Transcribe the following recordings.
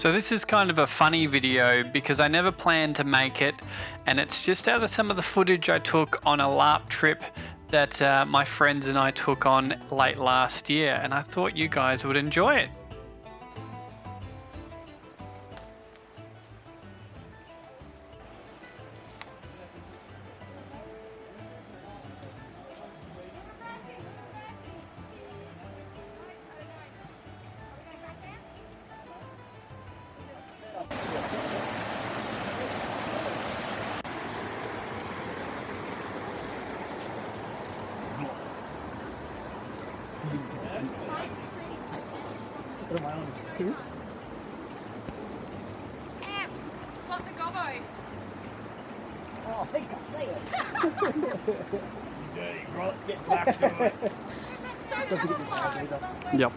So this is kind of a funny video because I never planned to make it, and it's just out of some of the footage I took on a LARP trip that my friends and I took on late last year, and I thought you guys would enjoy it. Spot the gobbo. Oh, I think I see it. Dirty rot, get back to it. Yep.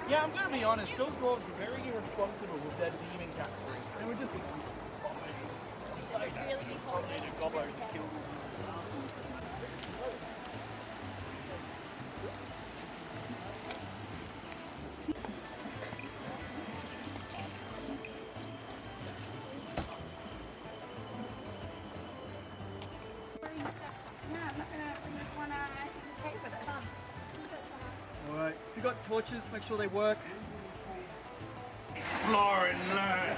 Yeah, I'm gonna be honest, those dogs are very irresponsible with their demon category. They were just Really big hole. gobbos that killed them. Alright, if you got torches, make sure they work. Explore and learn.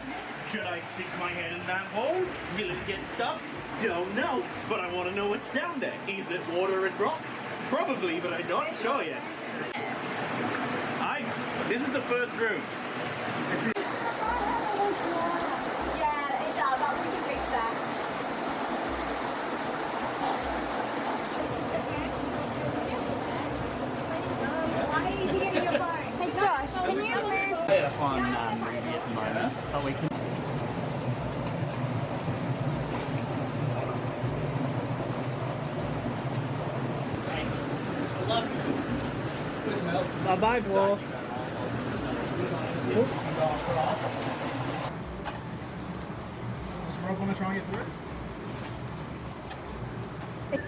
Should I stick my head in that hole? Will it get stuck? Don't know, but I want to know what's down there. Is it water and rocks? Probably, but I'm not sure yet. This is the first room. Yeah, it does. We can fix that. Why is he getting your phone? Hey Josh, can you move? Up on movie at the moment, but we can. Bye, Dwarf. Does Rob want to try and get through it?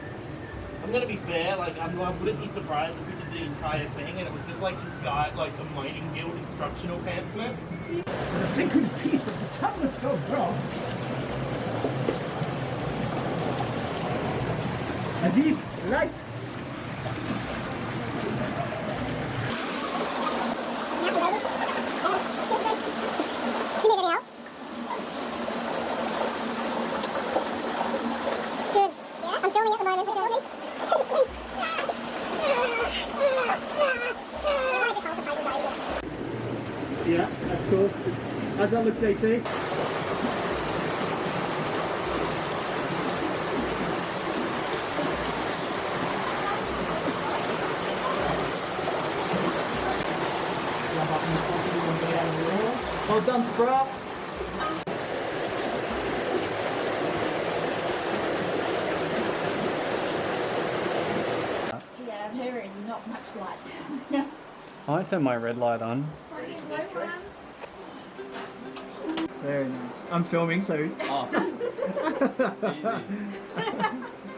I'm gonna be fair, like I wouldn't be surprised if we did the entire thing and it was just like this guy, like a mining guild instructional pamphlet. The single piece of the tablet goes wrong. Aziz, right? Good. Yeah, I'm filming at the moment. Yeah, that's cool. How's that look, JT? Well done, Sprout. Yeah, there is not much light. I turn my red light on. Very nice. I'm filming, so. Oh.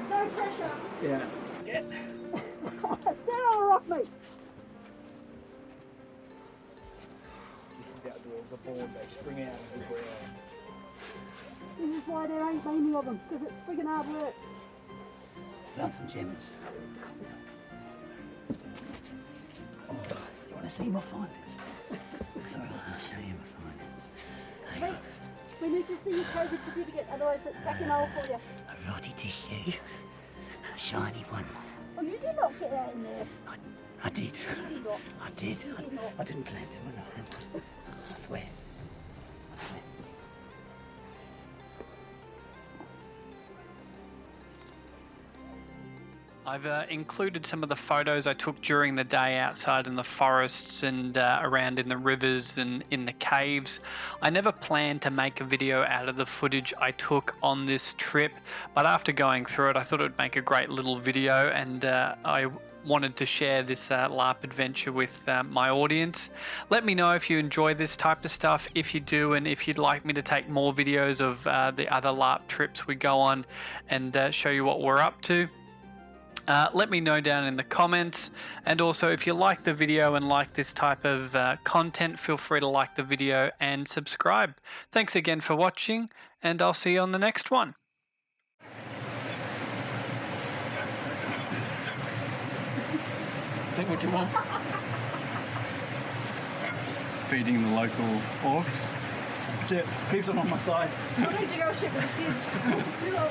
No pressure. Yeah. Stay on a rock, mate. This is outdoors, a board, they spring out of the ground. This is why there ain't many of them, because it's friggin' hard work. Found some gems. Oh, you want to see my findings? Alright, I'll show you my findings. Hang on. We need to see your COVID certificate, otherwise it's back in hole for you. A rotty tissue. A shiny one. Oh, you did not get that in there. I did. You did not. I did. You did not. I didn't plan to or nothing. I swear. I swear. I've included some of the photos I took during the day outside in the forests and around in the rivers and in the caves. I never planned to make a video out of the footage I took on this trip, but after going through it I thought it would make a great little video, and I wanted to share this LARP adventure with my audience. Let me know if you enjoy this type of stuff, if you do, and if you'd like me to take more videos of the other LARP trips we go on and show you what we're up to. Let me know down in the comments. And also, if you like the video and like this type of content, feel free to like the video and subscribe. Thanks again for watching, and I'll see you on the next one. Take what you want. Feeding the local orcs. That's it. Keeps them on my side. I need to go ship with the kids. You know,